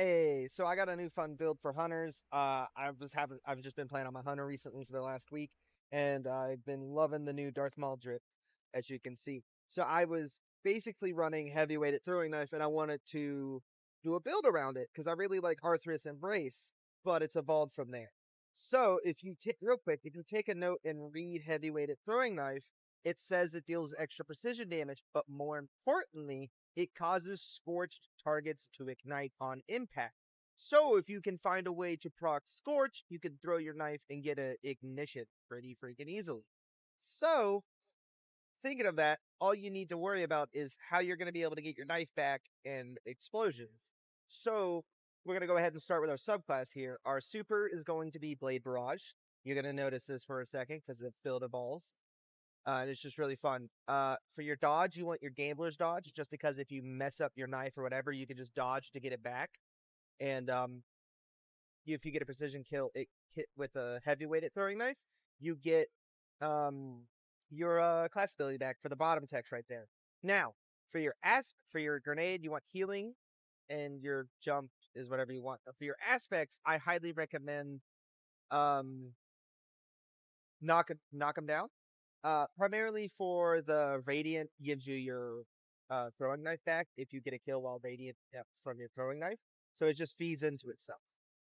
Hey, so I got a new fun build for hunters. I've just been playing on my hunter recently for the last week, and I've been loving the new Darth Maul drip, as you can see. So I was basically running heavyweighted throwing knife, and I wanted to do a build around it because I really like Arthur's Embrace, but it's evolved from there. So if you take real quick, if you take a note and read heavyweighted throwing knife, it says it deals extra precision damage, but more importantly, it causes scorched targets to ignite on impact. So if you can find a way to proc Scorch, you can throw your knife and get an ignition pretty freaking easily. So, thinking of that, all you need to worry about is how you're going to be able to get your knife back and explosions. So, we're going to go ahead and start with our subclass here. Our super is going to be Blade Barrage. You're going to notice this for a second because the field evolves. And it's just really fun. For your dodge, you want your gambler's dodge, just because if you mess up your knife or whatever, you can just dodge to get it back. And if you get a precision kill, it hit with a heavy-weighted throwing knife, you get um your class ability back for the bottom text right there. Now, for your grenade, you want healing, and your jump is whatever you want. For your aspects, I highly recommend um knock them down. Primarily for the Radiant gives you your throwing knife back if you get a kill while Radiant from your throwing knife. So it just feeds into itself.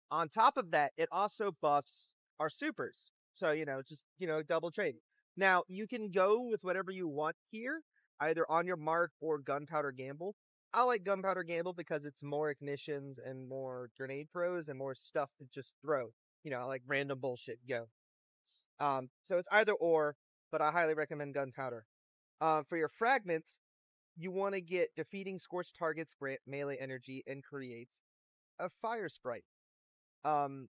On top of that, it also buffs our supers. So, just, double trade. Now, you can go with whatever you want here, either on your mark or Gunpowder Gamble. I like Gunpowder Gamble because it's more ignitions and more grenade throws and more stuff to just throw. I like random bullshit go. So it's either or, but I highly recommend Gunpowder. For your fragments, you want to get defeating scorched targets grant melee energy and creates a fire sprite. Um,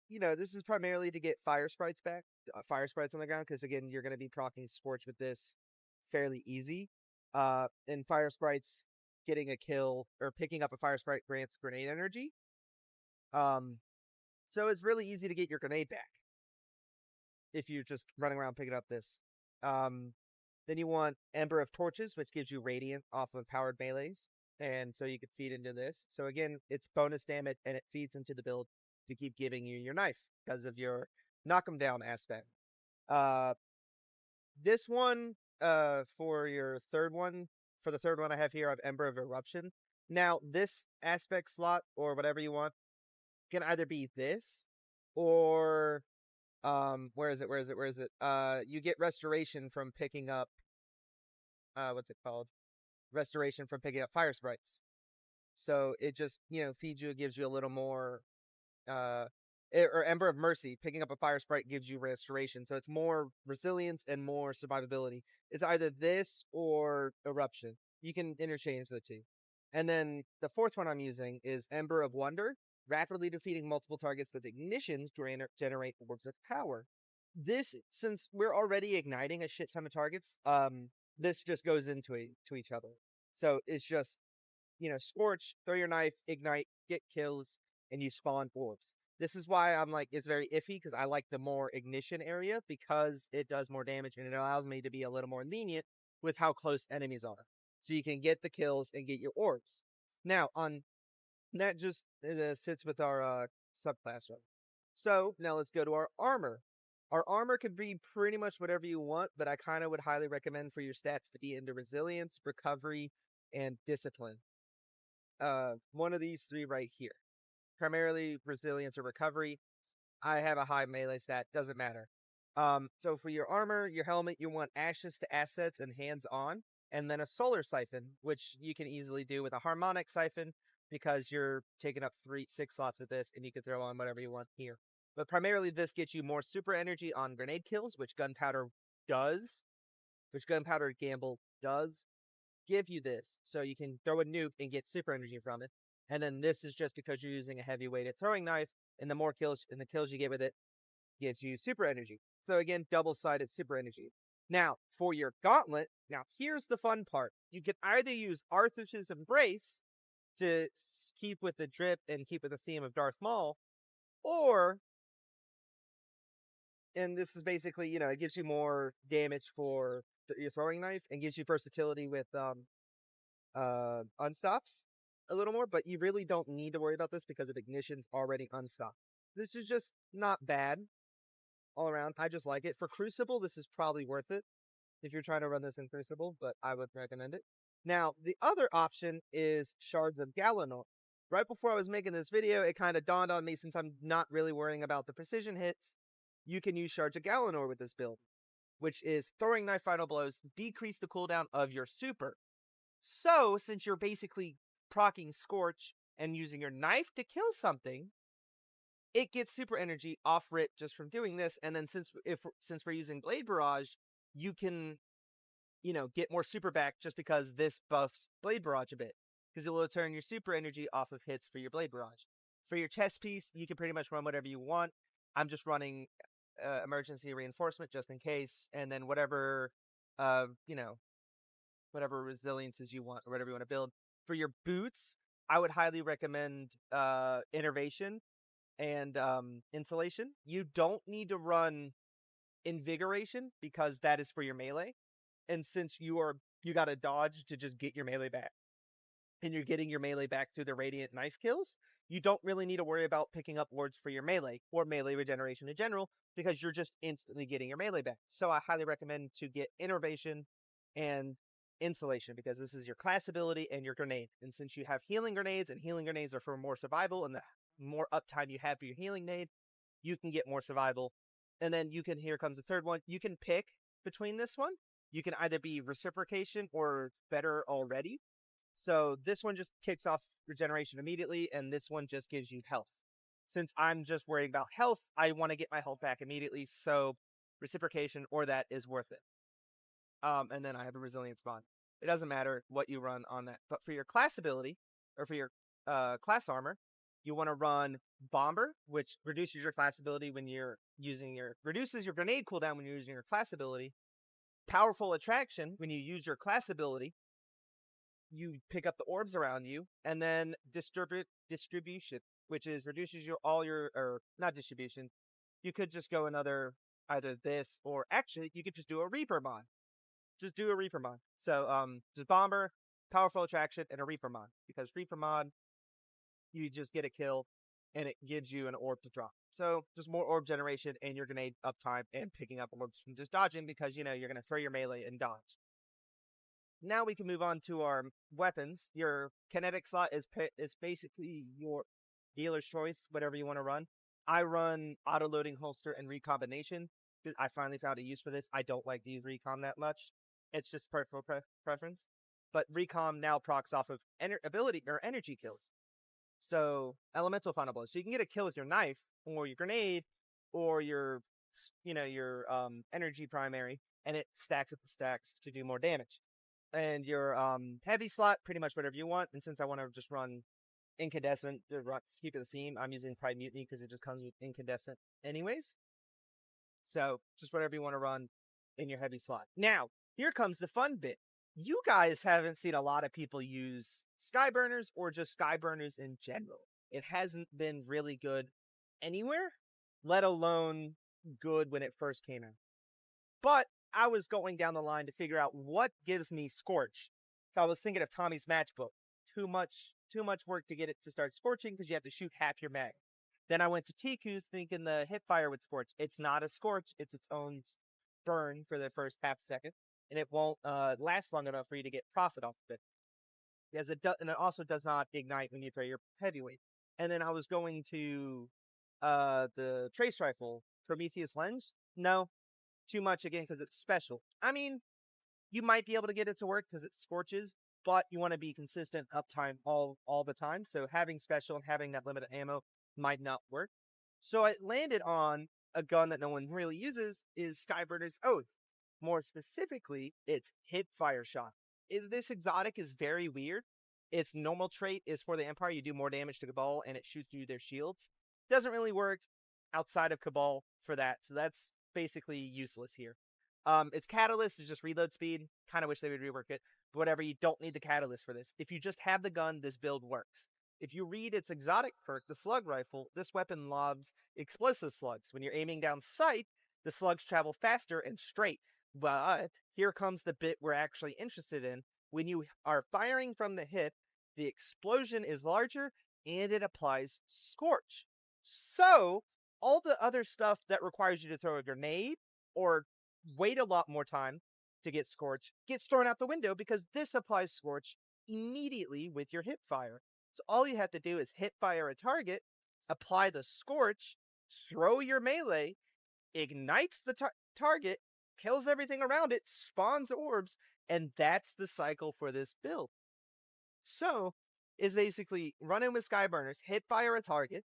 this is primarily to get fire sprites back, fire sprites on the ground, because again, you're going to be proccing scorch with this fairly easy. And fire sprites getting a kill or picking up a fire sprite grants grenade energy. Um, so it's really easy to get your grenade back if you're just running around picking up this. Um, then you want Ember of Torches, which gives you radiant off of powered melees. And so you could feed into this. So again, it's bonus damage and it feeds into the build to keep giving you your knife because of your knock 'em down aspect. Uh, this one, for the third one I have here, I have Ember of Eruption. Now, this aspect slot or whatever you want can either be this or where is it? You get restoration from picking up what's it called? Restoration from picking up fire sprites. So it just, feeds you, it gives you a little more uh or Ember of Mercy, picking up a fire sprite gives you restoration. So it's more resilience and more survivability. It's either this or eruption. You can interchange the two. And then the fourth one I'm using is Ember of Wonder, rapidly defeating multiple targets with ignitions generate orbs of power. This, since we're already igniting a shit ton of targets, this just goes into to each other. So it's just, scorch, throw your knife, ignite, get kills, and you spawn orbs. This is why I'm like, it's very iffy because I like the more ignition area because it does more damage and it allows me to be a little more lenient with how close enemies are. So you can get the kills and get your orbs. Now, on that just sits with our subclass right. So now let's go to our armor. Our armor can be pretty much whatever you want, but I kind of would highly recommend for your stats to be into resilience, recovery, and discipline. One of these three right here. Primarily resilience or recovery. I have a high melee stat, doesn't matter. So for your armor, your helmet, you want ashes to assets and hands on, and then a solar siphon, which you can easily do with a harmonic siphon because you're taking up 6 slots with this, and you can throw on whatever you want here. But primarily, this gets you more super energy on grenade kills, does, which gunpowder gamble does give you this, so you can throw a nuke and get super energy from it. And then this is just because you're using a heavy weighted throwing knife, and the more kills and the kills you get with it gives you super energy. So again, double-sided super energy. Now, for your gauntlet, now here's the fun part. You can either use Arthur's Embrace to keep with the drip and keep with the theme of Darth Maul, or, and this is basically, it gives you more damage for your throwing knife and gives you versatility with unstops a little more, but you really don't need to worry about this because of ignition's already unstopped. This is just not bad all around. I just like it. For Crucible, this is probably worth it if you're trying to run this in Crucible, but I would recommend it. Now, the other option is Shards of Galanor. Right before I was making this video, it kind of dawned on me, since I'm not really worrying about the precision hits, you can use Shards of Galanor with this build, which is throwing knife final blows, decrease the cooldown of your super. So, since you're basically proccing Scorch and using your knife to kill something, it gets super energy off rip just from doing this. And then since we're using Blade Barrage, you can, get more super back just because this buffs Blade Barrage a bit, because it will turn your super energy off of hits for your Blade Barrage. For your chest piece, you can pretty much run whatever you want. I'm just running emergency reinforcement just in case, and then whatever, uh, you know, whatever resiliences you want or whatever you want to build. For your boots, I would highly recommend innervation and insulation. You don't need to run invigoration because that is for your melee. And since you got to dodge to just get your melee back, and you're getting your melee back through the radiant knife kills, you don't really need to worry about picking up wards for your melee or melee regeneration in general, because you're just instantly getting your melee back. So I highly recommend to get innervation and insulation, because this is your class ability and your grenade. And since you have healing grenades, and healing grenades are for more survival, and the more uptime you have for your healing nade, you can get more survival. And then here comes the third one. You can pick between this one. You can either be reciprocation or better already. So this one just kicks off regeneration immediately, and this one just gives you health. Since I'm just worrying about health, I want to get my health back immediately, so reciprocation or that is worth it. And then I have a resilience bond. It doesn't matter what you run on that. But for your class ability, or for your class armor, you want to run Bomber, which reduces your class ability when you're reduces your grenade cooldown when you're using your class ability. Powerful Attraction, when you use your class ability, you pick up the orbs around you. And then Distribution, which is reduces or not distribution. You could just go either this, or actually you could just do a Reaper mod. Just do a Reaper mod. So just Bomber, Powerful Attraction, and a Reaper mod. Because Reaper mod, you just get a kill and it gives you an orb to drop. So just more orb generation and your grenade uptime and picking up orbs from just dodging, because you're going to throw your melee and dodge. Now we can move on to our weapons. Your kinetic slot is basically your dealer's choice, whatever you want to run. I run auto-loading holster and recombination. I finally found a use for this. I don't like to use recom that much. It's just personal preference. But recom now procs off of ability or energy kills. So elemental final blows. So you can get a kill with your knife or your grenade or your energy primary, and it stacks up the stacks to do more damage. And your heavy slot, pretty much whatever you want. And since I want to just run incandescent to keep it the theme, I'm using Pride Mutiny because it just comes with incandescent anyways. So just whatever you want to run in your heavy slot. Now, here comes the fun bit. You guys haven't seen a lot of people use Skyburners or just Skyburners in general. It hasn't been really good anywhere, let alone good when it first came out. But I was going down the line to figure out what gives me Scorch. So I was thinking of Tommy's matchbook. Too much work to get it to start scorching because you have to shoot half your mag. Then I went to Tiku's thinking the hipfire would scorch. It's not a scorch, it's its own burn for the first half second, and it won't last long enough for you to get profit off of it. Because and it also does not ignite when you throw your heavyweight. And then I was going to the trace rifle, Prometheus lens. No, too much again because it's special. I mean, you might be able to get it to work because it scorches, but you want to be consistent uptime all the time. So having special and having that limited ammo might not work. So I landed on a gun that no one really uses, is Skyburner's Oath. More specifically, it's hip fire shot. This exotic is very weird. Its normal trait is for the Empire, you do more damage to Cabal and it shoots through their shields. Doesn't really work outside of Cabal for that, so that's basically useless here. Its catalyst is just reload speed. Kind of wish they would rework it. But whatever, you don't need the catalyst for this. If you just have the gun, this build works. If you read its exotic perk, the slug rifle, this weapon lobs explosive slugs. When you're aiming down sight, the slugs travel faster and straight. But here comes the bit we're actually interested in, When you are firing from the hip, the explosion is larger and it applies scorch. So, all the other stuff that requires you to throw a grenade or wait a lot more time to get scorch gets thrown out the window because this applies scorch immediately with your hip fire. So all you have to do is hip fire a target, apply the scorch, throw your melee, ignites the target, kills everything around it, spawns orbs, and that's the cycle for this build. So, is basically run in with skyburners, hip fire a target,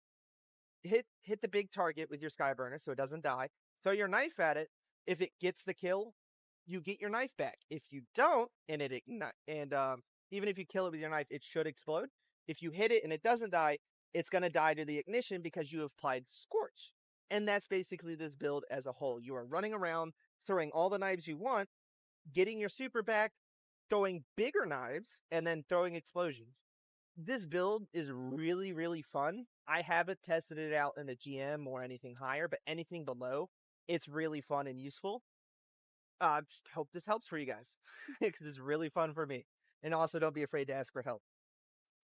hit the big target with your skyburner so it doesn't die. Throw your knife at it. If it gets the kill, you get your knife back. If you don't, and it ignite, and even if you kill it with your knife, it should explode. If you hit it and it doesn't die, it's gonna die to the ignition because you have applied scorch. And that's basically this build as a whole. You are running around, throwing all the knives you want, getting your super back, throwing bigger knives, and then throwing explosions. This build is really, really fun. I haven't tested it out in a GM or anything higher, but anything below, it's really fun and useful. Just hope this helps for you guys because it's really fun for me. And also, don't be afraid to ask for help.